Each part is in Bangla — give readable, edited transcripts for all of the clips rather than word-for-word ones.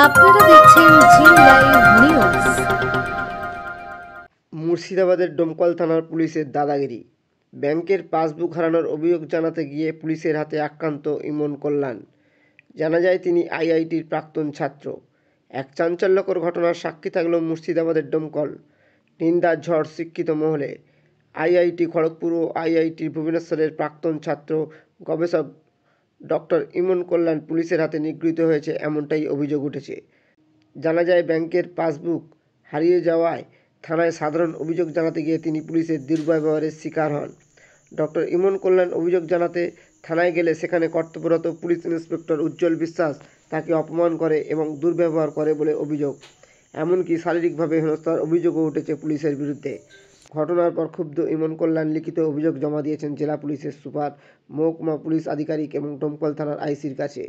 আপনারা দেখছেন জি লাইভ নিউজ। মুর্শিদাবাদের ডোমকল থানার পুলিশের দাদাগিরি। ব্যাংকের পাসবুক হারানোর অভিযোগ জানাতে গিয়ে পুলিশের হাতে আক্রান্ত ইমন কল্যাণ। জানা যায় তিনি আইআইটির প্রাক্তন ছাত্র। এক চাঞ্চল্যকর ঘটনার সাক্ষী থাকল মুর্শিদাবাদের ডোমকল। নিন্দার ঝড় শিক্ষিত মহলে। আইআইটি খড়গপুর ও আইআইটি ভুবনেশ্বরের প্রাক্তন ছাত্র গবেষক ডক্টর ইমন কল্যাণ পুলিশের হাতে নিগৃহীত হয়েছে, এমনটাই অভিযোগ উঠেছে। জানা যায় ব্যাংকের পাসবুক হারিয়ে যাওয়ায় থানায় সাধারণ অভিযোগ জানাতে গিয়ে তিনি পুলিশের দুর্ব্যবহারের শিকার হন। ডক্টর ইমন কল্যাণ অভিযোগ জানাতে থানায় গেলে সেখানে কর্তব্যরত পুলিশ ইন্সপেক্টর উজ্জ্বল বিশ্বাস তাকে অপমান করে এবং দুর্ব্যবহার করে বলে অভিযোগ। এমনকি শারীরিকভাবে হেনস্থার অভিযোগও উঠেছে পুলিশের বিরুদ্ধে। ঘটনার পর ক্ষুব্ধ ইমন কল্যাণ লিখিত অভিযোগ জমা দিয়েছেন জেলা পুলিশের সুপার, মহকুমা পুলিশ আধিকারিক এবং ডোমকল থানার আইসির কাছে।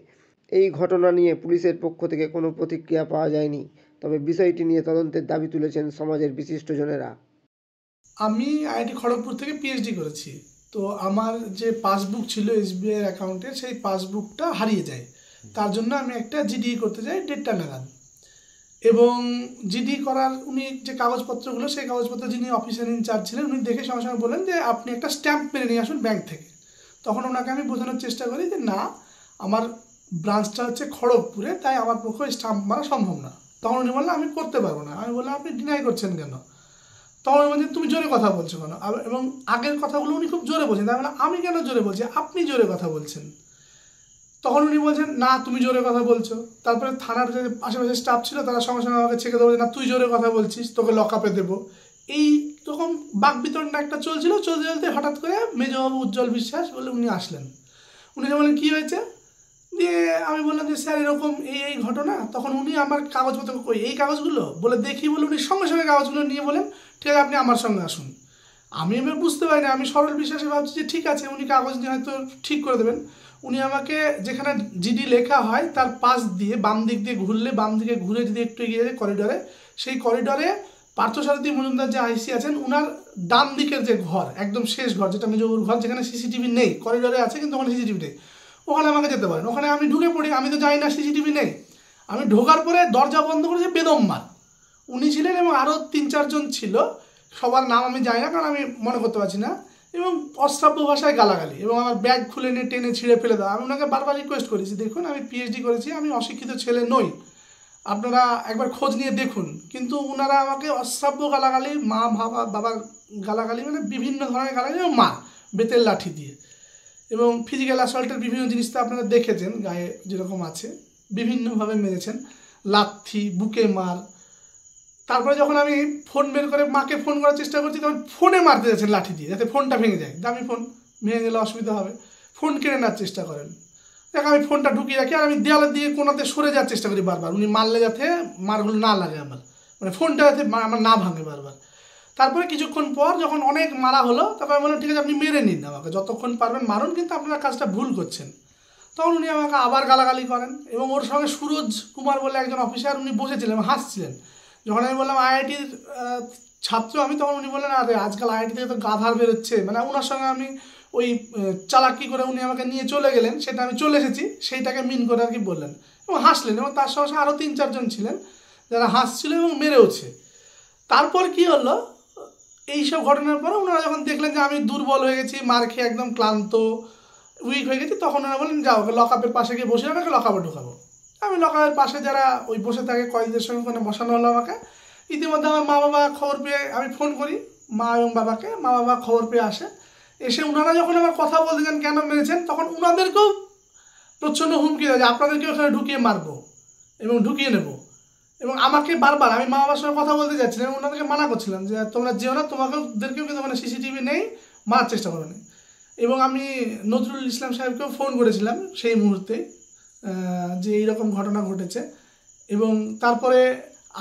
এই ঘটনা নিয়ে পুলিশের পক্ষ থেকে কোনো প্রতিক্রিয়া পাওয়া যায়নি, তবে বিষয়টি নিয়ে তদন্তের দাবি তুলেছেন সমাজের বিশিষ্টজনেরা। আমি আইআইটি খড়গপুর থেকে পিএইচডি করেছি। তো আমার যে পাসবুক ছিল এসবিআই অ্যাকাউন্টের, সেই পাসবুকটা হারিয়ে যায়। তার জন্য আমি একটা জিডি করতে যাই 1:30 নাগাদ। এবং জিডি করার উনি যে কাগজপত্রগুলো, সেই কাগজপত্র যিনি অফিসার ইনচার্জ ছিলেন, উনি দেখে সঙ্গে সঙ্গে বললেন যে আপনি একটা স্ট্যাম্প মেরে নিয়ে আসুন ব্যাংক থেকে। তখন ওনাকে আমি বোঝানোর চেষ্টা করি যে না, আমার ব্রাঞ্চটা হচ্ছে খড়গপুরে, তাই আমার পক্ষে স্ট্যাম্প মারা সম্ভব না। তখন উনি বললেন আমি করতে পারবো না। আমি বললাম আপনি ডিনাই করছেন কেন? তখন বলছেন তুমি জোরে কথা বলছো কেন? এবং আগের কথাগুলো উনি খুব জোরে বলছেন। তাই বললাম আমি কেন জোরে বলছি, আপনি জোরে কথা বলছেন। তখন উনি বলছেন না তুমি জোরে কথা বলছো। তারপরে থানার যে আশেপাশে স্টাফ ছিল তারা সঙ্গে সঙ্গে আমাকে ছেঁকে দেবো, না তুই জোরে কথা বলছিস, তোকে লকআপে দেবো। এই রকম বাকবিতণ্ডা একটা চলছিল। চলতে চলতে হঠাৎ করে মেজবাবু উজ্জ্বল বিশ্বাস বলে উনি আসলেন। উনি বললেন কী হয়েছে? দিয়ে আমি বললাম যে স্যার এরকম এই ঘটনা। তখন উনি আমার কাগজপত্র কই, এই কাগজগুলো বলে দেখি বলে উনি সঙ্গে সঙ্গে কাগজগুলো নিয়ে বলেন ঠিক আছে আপনি আমার সঙ্গে আসুন। আমি এবার বুঝতে পারি না, আমি সরল বিশ্বাসে ভাবছি যে ঠিক আছে উনি কাগজ নিয়ে হয়তো ঠিক করে দেবেন। উনি আমাকে যেখানে জিডি লেখা হয় তার পাশ দিয়ে বাম দিক দিয়ে ঘুরলে, বাম দিকে ঘুরে যদি একটু এগিয়ে যায় করিডরে, সেই করিডরে পার্থসারথী মজুমদার যে আইসি আছেন উনার ডান দিকের যে ঘর, একদম শেষ ঘর যেটা মেজবাবুর ঘর, যেখানে সিসিটিভি নেই, করিডরে আছে কিন্তু ওখানে সিসিটিভি নেই, ওখানে আমাকে যেতে পারেন। ওখানে আমি ঢুকে পড়ি, আমি তো জানি না সিসিটিভি নেই। আমি ঢোকার পরে দরজা বন্ধ করেছে বেদম্মার উনি ছিলেন এবং আরও 3-4 জন ছিল, সবার নাম আমি জানি না কারণ আমি মনে করতে পারছি না। এবং অশ্রাব্য ভাষায় গালাগালি এবং আমার ব্যাগ খুলে নিয়ে টেনে ছিঁড়ে ফেলে দেওয়া। আমি ওনাকে বারবার রিকোয়েস্ট করেছি দেখুন আমি পিএইচডি করেছি, আমি অশিক্ষিত ছেলে নই, আপনারা একবার খোঁজ নিয়ে দেখুন। কিন্তু ওনারা আমাকে অশ্রাব্য গালাগালি, মা বাবার গালাগালি, মানে বিভিন্ন ধরনের গালাগালি এবং মা বেতের লাঠি দিয়ে এবং ফিজিক্যাল অ্যাসল্টের বিভিন্ন জিনিস তো আপনারা দেখেছেন গায়ে যেরকম আছে, বিভিন্নভাবে মেরেছেন, লাথি, বুকে মার। তারপরে যখন আমি ফোন বের করে মাকে ফোন করার চেষ্টা করছি তখন ফোনে মারতে যাচ্ছেন লাঠি দিয়ে, যাতে ফোনটা ভেঙে যায়। দামি ফোন, ভেঙে গেলে অসুবিধা হবে, ফোন কেড়ে নেওয়ার চেষ্টা করেন। দেখ আমি ফোনটা ঢুকিয়ে রাখি আর আমি দেওয়ালের দিয়ে কোনাতে সরে যাওয়ার চেষ্টা করি বারবার, উনি মারলে যাতে মারগুলো না লাগে আমার, মানে ফোনটা যাতে আমার না ভাঙে বারবার। তারপরে কিছুক্ষণ পর যখন অনেক মারা হলো তারপর আমি বললাম ঠিক আছে আপনি মেরে নিন আমাকে, যতক্ষণ পারবেন মারুন, কিন্তু আপনারা কাজটা ভুল করছেন। তখন উনি আমাকে আবার গালাগালি করেন এবং ওর সঙ্গে সুরজ কুমার বলে একজন অফিসার, উনি বসেছিলেন এবং হাসছিলেন। যখন আমি বললাম আইআইটির ছাত্র আমি, তখন উনি বললেন আরে আজকাল আইআইটি থেকে তো গাধার বেরোচ্ছে, মানে ওনার সঙ্গে আমি ওই চালাকি করে উনি আমাকে নিয়ে চলে গেলেন, সেটা আমি চলে এসেছি সেইটাকে মিন করে আর কি বললেন এবং হাসলেন। এবং তার সঙ্গে আরও 3-4 জন ছিলেন যারা হাসছিল এবং মেরেওছে। তারপর কি হলো, এইসব ঘটনার পরে ওনারা যখন দেখলেন যে আমি দুর্বল হয়ে গেছি, মার খেয়ে একদম ক্লান্ত, উইক হয়ে গেছি, তখন ওনারা বললেন যাও লকআপের পাশে গিয়ে বসে আমাকে লকআপে ঢোকাবো। আমি লকআপের পাশে যারা ওই বসে থাকে কয়েকদের সঙ্গে ওখানে বসানো হলো আমাকে। ইতিমধ্যে আমার মা বাবা খবর পেয়ে, আমি ফোন করি মা এবং বাবাকে, মা বাবা খবর পেয়ে আসে। এসে ওনারা যখন আমার কথা বলতে যান কেন মেরেছেন, তখন ওনাদেরকেও প্রচ্ছন্ন হুমকি দেয় যে আপনাদেরকেও এখানে ঢুকিয়ে মারবো এবং ঢুকিয়ে নেবো। এবং আমাকে বারবার, আমি মা বাবার সঙ্গে কথা বলতে যাচ্ছিলাম, ওনাদেরকে মানা করছিলাম যে তোমরা যেও না, তোমাদেরকেও কিন্তু ওখানে সিসিটিভি নেই, মারার চেষ্টা করো না। এবং আমি নজরুল ইসলাম সাহেবকেও ফোন করেছিলাম সেই মুহূর্তে যে এইরকম ঘটনা ঘটেছে। এবং তারপরে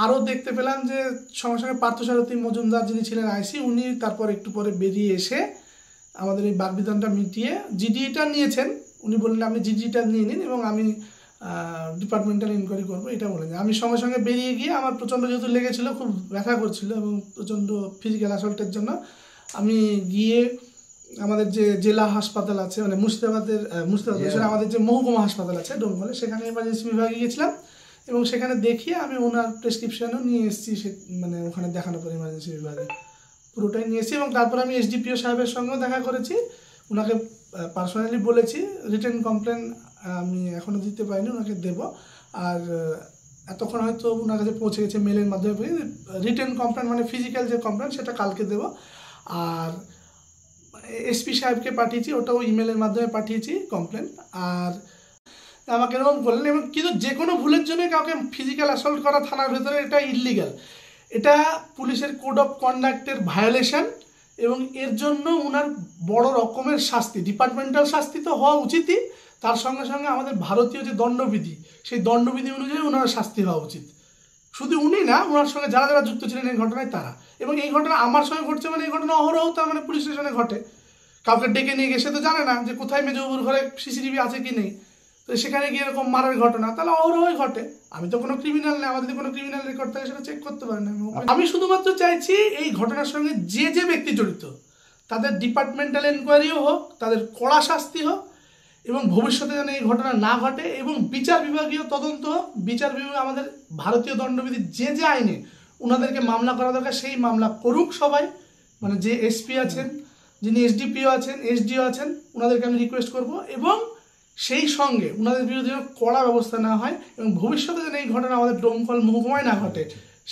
আরও দেখতে পেলাম যে সঙ্গে সঙ্গে পার্থসারথী মজুমদার যিনি ছিলেন আইসি, উনি তারপর একটু পরে বেরিয়ে এসে আমাদের এই বাকবিতণ্ডা মিটিয়ে জিডিটা নিয়েছেন। উনি বললেন আপনি জিডিটা নিয়ে নিন এবং আমি ডিপার্টমেন্টাল ইনকোয়ারি করবো, এটা বলে। আমি সঙ্গে সঙ্গে বেরিয়ে গিয়ে, আমার প্রচণ্ড যেহেতু লেগেছিলো, খুব ব্যথা করছিল এবং প্রচণ্ড ফিজিক্যাল অ্যাসল্টের জন্য আমি গিয়ে আমাদের যে জেলা হাসপাতাল আছে, মানে মুর্শিদাবাদ আমাদের যে মহকুমা হাসপাতাল আছে ডোমকলে, সেখানে এমার্জেন্সি বিভাগে গিয়েছিলাম এবং সেখানে দেখিয়ে আমি ওনার প্রেসক্রিপশনও নিয়ে এসেছি, সে মানে ওখানে দেখানোর পর ইমার্জেন্সি বিভাগে পুরোটাই নিয়ে এসেছি। এবং তারপর আমি এসডিপিও সাহেবের সঙ্গেও দেখা করেছি, ওনাকে পার্সোনালি বলেছি রিটেন কমপ্লেন আমি এখনও দিতে পারিনি, ওনাকে দেব। আর এতক্ষণ হয়তো ওনার কাছে পৌঁছে গেছে মেলের মাধ্যমে, রিটেন কমপ্লেন মানে ফিজিক্যাল যে কমপ্লেন সেটা কালকে দেব। আর এসপি সাহেবকে পাঠিয়েছি, ওটাও ইমেলের মাধ্যমে পাঠিয়েছি কমপ্লেন। আর আমাকে এরকম করলেন, এবং কিন্তু যে কোনো ভুলের জন্য কাউকে ফিজিক্যাল অ্যাসল্ট করা থানার ভেতরে এটা ইললিগাল, এটা পুলিশের কোড অফ কন্ডাক্টের ভায়োলেশন, এবং এর জন্য ওনার বড় রকমের শাস্তি, ডিপার্টমেন্টাল শাস্তি তো হওয়া উচিতই, তার সঙ্গে সঙ্গে আমাদের ভারতীয় যে দণ্ডবিধি সেই দণ্ডবিধি অনুযায়ী ওনার শাস্তি হওয়া উচিত। শুধু উনি না, ওনার সঙ্গে যারা যারা যুক্ত ছিলেন এই ঘটনায় তারা। এবং এই ঘটনা আমার সঙ্গে ঘটছে মানে এই ঘটনা অহরহ তার মানে পুলিশ স্টেশনে ঘটে, কাউকে ডেকে নিয়ে গিয়ে সে তো জানে না যে কোথায় মেজবাবুর ঘরে সিসিটিভি আছে কি নেই, তো সেখানে গিয়ে এরকম মারার ঘটনা তাহলে অহরহই ঘটে। আমি তো কোনো ক্রিমিনাল নেই, আমার যদি কোনো ক্রিমিনাল রেকর্ড থাকে সেটা চেক করতে পারেন। আমি শুধুমাত্র চাইছি এই ঘটনার সঙ্গে যে যে ব্যক্তি জড়িত তাদের ডিপার্টমেন্টাল এনকোয়ারিও হোক, তাদের কড়া শাস্তি হোক, এবং ভবিষ্যতে যেন এই ঘটনা না ঘটে, এবং বিচার বিভাগীয় তদন্ত হোক। বিচার বিভাগ আমাদের ভারতীয় দণ্ডবিধির যে যে আইনে ওনাদেরকে মামলা করা দরকার সেই মামলা করুক সবাই, মানে যে এসপি আছেন, যিনি এসডিপিও আছেন, এসডিও আছেন, ওনাদেরকে আমি রিকোয়েস্ট করব, এবং সেই সঙ্গে ওনাদের বিরুদ্ধে যেন কড়া ব্যবস্থা নেওয়া হয়, এবং ভবিষ্যতে যেন এই ঘটনা আমাদের ডোমকল মহকুমায় না ঘটে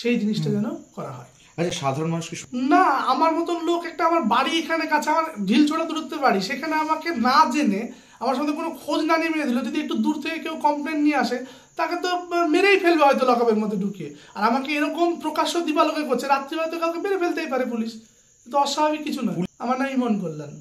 সেই জিনিসটা যেন করা হয়। আচ্ছা, সাধারণ মানুষকে না, আমার মতন লোক একটা, আমার বাড়ি এখানে কাছে, আমার ঢিলছোড়া দূরত্বে বাড়ি, সেখানে আমাকে না জেনে আমার সঙ্গে কোনো খোঁজ না নিয়ে মেরে দিল, যদি একটু দূর থেকে কেউ কমপ্লেন নিয়ে আসে তাকে তো মেরেই ফেলবে হয়তো লকআপের মধ্যে ঢুকিয়ে। আর আমাকে এরকম প্রকাশ্য দিবালোকে করছে, রাত্রিবেলা তো কাউকে মেরে ফেলতেই পারে পুলিশ, তো অস্বাভাবিক কিছু নয়। আমার নাম ইমন কল্যাণ।